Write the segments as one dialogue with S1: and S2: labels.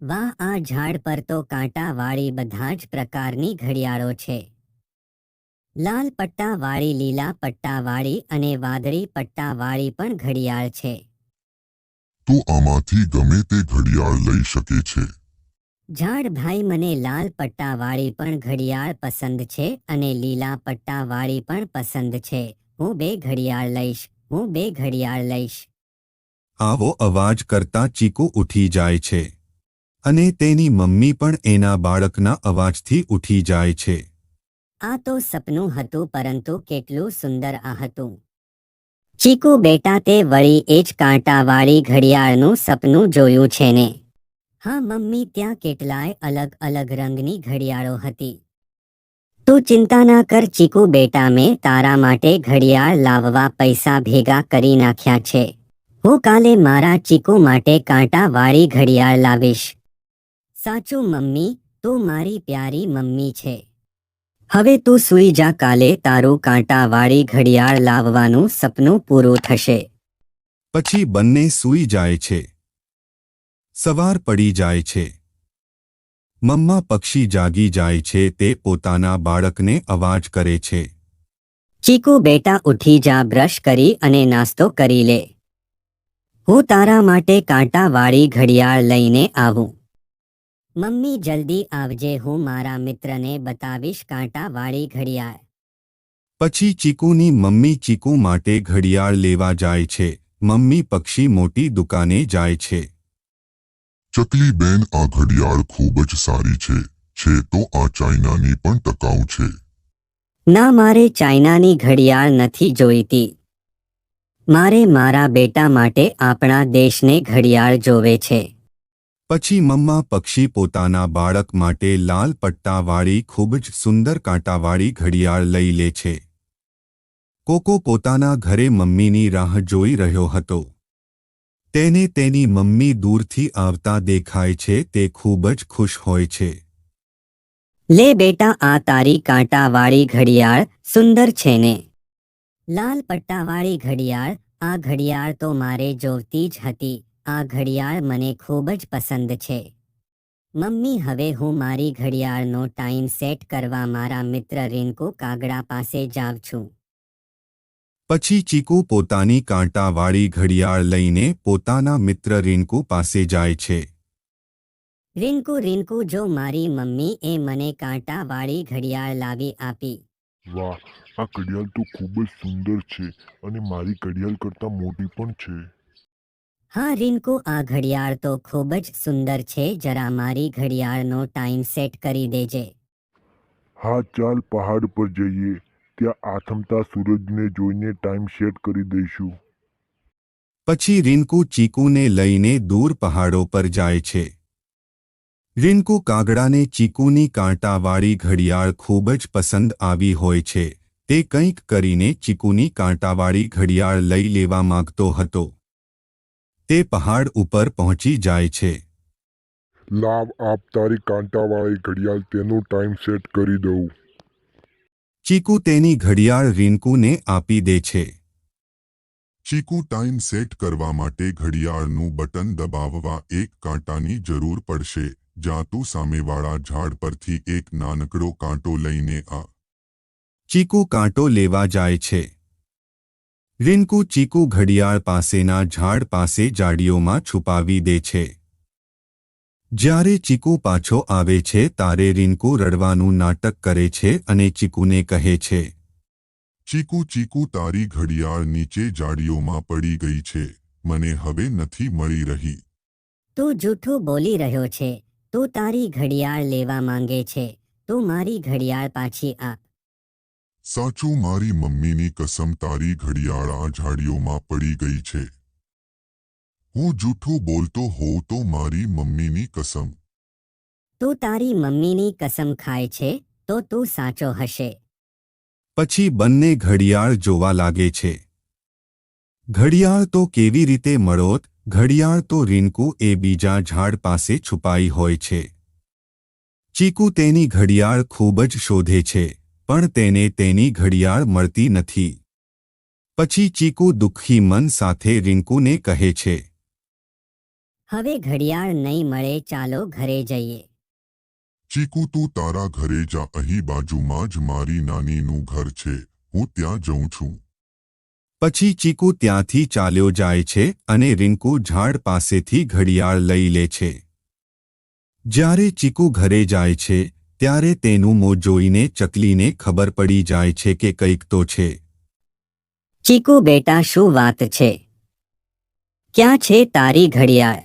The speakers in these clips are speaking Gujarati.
S1: વાહ, આ ઝાડ પર તો કાંટાવાળી બધા જ પ્રકારની ઘડિયાળો છે. લાલ પટ્ટાવાળી, લીલા પટ્ટાવાળી અને વાદળી પટ્ટાવાળી પણ ઘડિયાળ છે.
S2: તો આમાંથી ગમે તે ઘડિયાળ લઈ શકે છે.
S1: ઝાડ ભાઈ, મને લાલ પટ્ટાવાળી પણ ઘડિયાળ પસંદ છે અને લીલા પટ્ટાવાળી પણ પસંદ છે. હું બે ઘડિયાળ લઈશ. હું બે ઘડિયાળ લઈશ.
S3: આવો અવાજ કરતા ચીકુ ઉઠી જાય છે અને તેની મમ્મી પણ એના બાળકના અવાજથી ઉઠી જાય છે.
S1: આ તો સપનું હતું, પરંતુ કેટલું સુંદર આ હતું. ચીકુ બેટા, તે વળી એ જ કાંટાવાળી ઘડિયાળનું સપનું જોયું છે ને? હા મમ્મી, ત્યાં કેટલાય અલગ અલગ રંગની ઘડિયાળો હતી. તું ચિંતા ના કર ચીકુ બેટા, મેં તારા માટે ઘડિયાળ લાવવા પૈસા ભેગા કરી નાખ્યા છે. હું કાલે મારા ચીકુ માટે કાંટાવાળી ઘડિયાળ લાવીશ. સાચું મમ્મી, તું મારી પ્યારી મમ્મી છે. હવે તું સૂઈ જા, કાલે તારું કાંટાવાળી ઘડિયાળ લાવવાનું સપનું પૂરું થશે.
S3: પછી બંને સૂઈ જાય છે. સવાર પડી જાય છે. મમ્મા પક્ષી જાગી જાય છે. તે પોતાના બાળકને અવાજ કરે છે.
S1: ચીકુ બેટા, ઉઠી જા, બ્રશ કરી અને નાસ્તો કરી લે. હું તારા માટે કાંટાવાળી ઘડિયાળ લઈને આવું. મમ્મી જલ્દી આવજે, હું મારા મિત્રને બતાવીશ કાંટાવાળી ઘડિયાળ.
S3: પછી ચીકુની મમ્મી ચીકુ માટે ઘડિયાળ લેવા જાય છે. મમ્મી પક્ષી મોટી દુકાને જાય છે.
S2: ચકલી બેન, આ ઘડિયાળ ખૂબ જ સારી છે તો આ ચાઇનાની પણ ટકાઉ છે.
S1: ના, મારે ચાઇનાની ઘડિયાળ નથી જોઈતી. મારે મારા બેટા માટે આપણા દેશને ઘડિયાળ જોવે છે.
S3: પછી મમ્મા પક્ષી પોતાના બાળક માટે લાલ પટ્ટાવાળી ખૂબ જ સુંદર કાંટાવાળી ઘડિયાળ લઈ લે છે. કોકો પોતાના ઘરે મમ્મીની રાહ જોઈ રહ્યો હતો. તેને તેની મમ્મી દૂરથી આવતા દેખાય છે. તે ખૂબ જ ખુશ હોય છે.
S1: લે બેટા, આ તારી કાંટાવાળી ઘડિયાળ સુંદર છે ને? લાલ પટ્ટાવાળી ઘડિયાળ, આ ઘડિયાળ તો મારે જોઈતી જ હતી. આ ઘડિયાળ મને ખૂબ જ પસંદ છે. મમ્મી, હવે હું મારી ઘડિયાળનો ટાઈમ સેટ કરવા મારા મિત્ર રિંકુ કાગડા પાસે જાઉં છું.
S3: પછી ચીકુ પોતાની કાંટાવાળી ઘડિયાળ લઈને પોતાના મિત્ર રિંકુ પાસે જાય છે.
S1: રિંકુ, રિંકુ, જો મારી મમ્મી એ મને કાંટાવાળી ઘડિયાળ લાવી આપી.
S4: વાહ, આ ઘડિયાળ તો ખૂબ જ સુંદર છે અને મારી ઘડિયાળ કરતાં મોટી પણ છે.
S1: હા રિંકુ, આ ઘડિયાળ તો ખૂબ જ સુંદર છે. જરા મારી ઘડિયાળનો ટાઈમ સેટ કરી દેજે.
S4: હા, ચાલ પહાડ પર જઈએ. ત્યાં આથમતા સૂરજને જોઈને ટાઈમ સેટ કરી દઈશું.
S3: પછી રિંકુ ચીકુને લઈને દૂર પહાડો પર જાય છે. રિંકુ કાગડાને ચીકુની કાંટાવાળી ઘડિયાળ ખૂબ જ પસંદ આવી હોય છે. તે કંઈક કરીને ચીકુની કાંટાવાળી ઘડિયાળ લઈ લેવા માંગતો હતો. તે પહાડ ઉપર પહોંચી જાય છે.
S4: લાવ, આપ તારી કાંટાવાળી ઘડિયાળ, તેનો ટાઈમ સેટ કરી દઉં.
S3: ચીકુ તેની ઘડિયાળ રિંકુને આપી દે છે.
S2: ચીકુ ટાઈમ સેટ કરવા માટે ઘડિયાળનું બટન દબાવવા એક કાંટાની જરૂર પડશે. જ્યાં તું સામેવાળા ઝાડ પરથી એક નાનકડો કાંટો લઈને આ.
S3: ચીકુ કાંટો લેવા જાય છે. રિંકુ ચીકુ ઘડિયાળ પાસેના ઝાડ પાસે જાડીઓમાં છુપાવી દે છે. જ્યારે ચીકુ પાછો આવે છે ત્યારે રિંકુ રડવાનું નાટક કરે છે અને ચીકુને કહે છે,
S2: ચીકુ, ચીકુ, તારી ઘડિયાળ નીચે જાડીઓમાં પડી ગઈ છે. મને હવે નથી મળી રહી.
S1: તું જૂઠું બોલી રહ્યો છે. તું તારી ઘડિયાળ લેવા માંગે છે. તું મારી ઘડિયાળ પાછી આપ.
S2: સાચું, મારી મમ્મીની કસમ, તારી ઘડિયાળ આ ઝાડીઓમાં પડી ગઈ છે. હું જૂઠું બોલતો હોઉં તો મારી મમ્મીની કસમ.
S1: તું તારી મમ્મીની કસમ ખાય છે તો તું સાચો હશે.
S3: પછી બંને ઘડિયાળ જોવા લાગે છે. ઘડિયાળ તો કેવી રીતે મળોત? ઘડિયાળ તો રિંકુ એ બીજા ઝાડ પાસે છુપાઈ હોય છે. ચીકુ તેની ઘડિયાળ ખૂબ જ શોધે છે, પણ તેને તેની ઘડિયાળ મળતી નથી. પછી ચીકુ દુઃખી મન સાથે રિંકુને કહે છે,
S1: હવે ઘડિયાળ નહીં મળે, ચાલો ઘરે જઈએ.
S2: ચીકુ તું તારા ઘરે જા, અહીં બાજુમાં જ મારી નાનીનું ઘર છે, હું ત્યાં જઉં છું.
S3: પછી ચીકુ ત્યાંથી ચાલ્યો જાય છે અને રીંકુ ઝાડ પાસેથી ઘડિયાળ લઈ લે છે. જ્યારે ચીકુ ઘરે જાય છે ત્યારે તેનું મોં જોઈને ચકલીને ખબર પડી જાય છે કે કંઈક તો છે.
S1: ચીકુ બેટા, શું વાત છે? ક્યાં છે તારી ઘડિયાળ?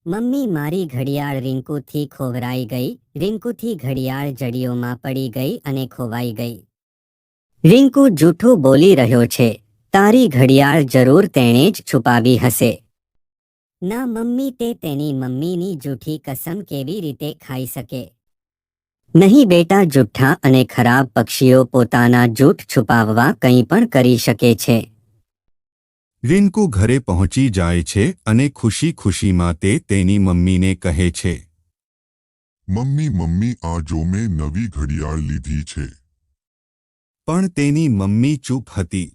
S1: મમ્મી, મારી ઘડિયાળ રીંકુથી ખોવરાઈ ગઈ. રીંકુથી ઘડિયાળ જડીઓમાં પડી ગઈ અને ખોવાઈ ગઈ. રીંકુ જૂઠું બોલી રહ્યો છે. તારી ઘડિયાળ જરૂર તેણે જ છુપાવી હશે. ના મમ્મી, તે તેની મમ્મીની જૂઠી કસમ કેવી રીતે ખાઈ શકે? નહીં બેટા, જુઠ્ઠા અને ખરાબ પક્ષીઓ પોતાના જૂઠ છુપાવવા કંઈ પણ કરી શકે છે.
S3: રીંકુ ઘરે પહોંચી જાય છે અને ખુશી ખુશીમાં તે તેની મમ્મીને કહે છે.
S2: મમ્મી મમ્મી, આ જો મેં નવી ઘડિયાળ લીધી છે.
S3: પણ તેની મમ્મી ચૂપ હતી.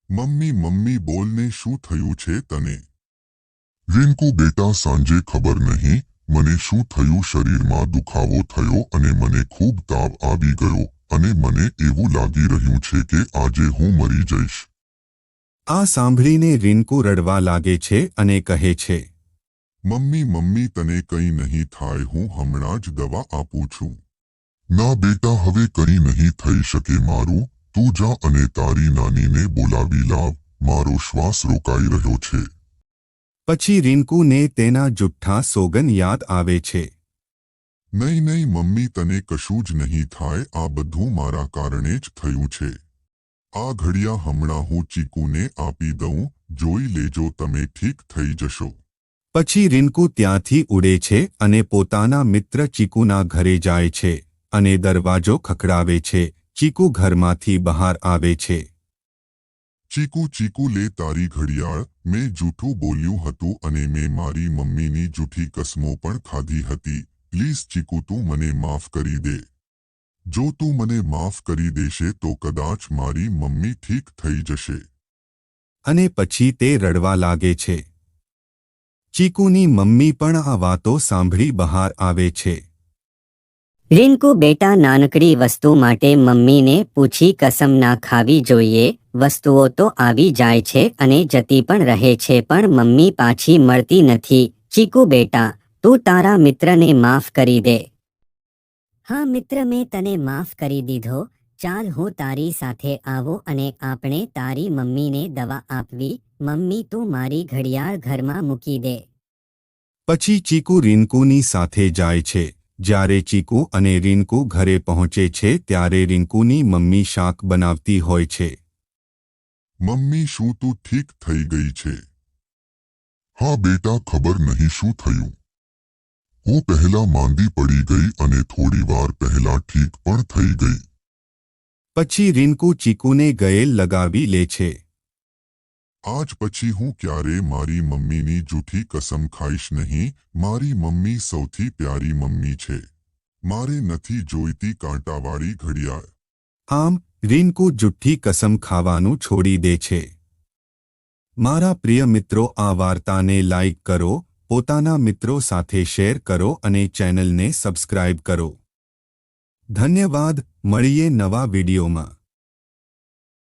S2: મમ્મી મમ્મી, બોલને, શું થયું છે તને? રીંકુ બેટા, સાંજે ખબર નહીં મને શું થયું, શરીરમાં દુખાવો થયો અને મને ખૂબ તાવ આવી ગયો અને મને એવું લાગી રહ્યું છે કે આજે હું મરી જઈશ.
S3: આ સાંભળીને રીંકુ રડવા લાગે છે અને કહે છે.
S2: મમ્મી મમ્મી, તને કંઈ નહીં થાય, હું હમણાં જ દવા આપું છું. ના બેટા, હવે કંઈ નહીં થઈ શકે મારું, તું જા અને તારી નાનીને બોલાવી લાવ, મારો શ્વાસ રોકાઈ રહ્યો છે.
S3: પછી રીંકુને તેના જુઠ્ઠા સોગન યાદ આવે છે.
S2: નહીં નહીં મમ્મી, તને કશું જ નહીં થાય, આ બધું મારા કારણે જ થયું છે. આ ઘડિયાળ હમણાં હું ચીકુને આપી દઉં, જોઈ લેજો, તમે ઠીક થઈ જશો.
S3: પછી રીંકુ ત્યાંથી ઉડે છે અને પોતાના મિત્ર ચીકુના ઘરે જાય છે અને દરવાજો ખખડાવે છે. ચીકુ ઘરમાંથી બહાર આવે છે.
S2: ચીકુ ચીકુ, લે તારી ઘડિયાળ. મેં જૂઠું બોલ્યું હતું અને મેં મારી મમ્મીની જૂઠી કસમો પણ ખાધી હતી. પ્લીઝ ચીકુ, તું મને માફ કરી દે. જો તું મને માફ કરી દેશે તો કદાચ મારી મમ્મી ઠીક થઈ જશે.
S3: અને પછી તે રડવા લાગે છે. ચીકુની મમ્મી પણ આ વાતો સાંભળી બહાર આવે છે.
S1: રીંકુ બેટા, નાનકડી વસ્તુ માટે મમ્મીને પૂછી કસમ ના ખાવી જોઈએ. વસ્તુઓ તો આવી જાય છે અને જતી પણ રહે છે, પણ મમ્મી પાછી મળતી નથી. ચીકુ બેટા, તું તારા મિત્રને માફ કરી દે. હા મિત્ર, મેં તને માફ કરી દીધો. ચાલ, હું તારી સાથે આવું અને આપણે તારી મમ્મીને દવા આપવી. મમ્મી, તું મારી ઘડિયાળ ઘરમાં મૂકી દે.
S3: પછી ચીકુ રીંકુની સાથે જાય છે. જ્યારે ચીકુ અને રીંકુ ઘરે પહોંચે છે ત્યારે રીંકુની મમ્મી શાક બનાવતી હોય છે.
S2: મમ્મી, શું તું ઠીક થઈ ગઈ છે? હા બેટા, ખબર નહીં શું થયું. હું પહેલા માંદી પડી ગઈ અને થોડી વાર પહેલા ઠીક પણ થઈ ગઈ.
S3: પછી રીંકુ ચીકુને ગળે લગાવી લે છે.
S2: આજ પછી હું ક્યારે મારી મમ્મીની જૂઠી કસમ ખાઈશ નહીં. મારી મમ્મી સૌથી પ્યારી મમ્મી છે. મારે નથી જોઈતી કાંટાવાળી ઘડિયાળ.
S3: આમ રીંકુ જુઠ્ઠી કસમ ખાવાનું છોડી દે છે. મારા પ્રિય મિત્રો, આ વાર્તાને લાઈક કરો, પોતાના મિત્રો સાથે શેર કરો અને ચેનલને સબસ્ક્રાઇબ કરો. ધન્યવાદ. મળીએ નવા વિડીયોમાં.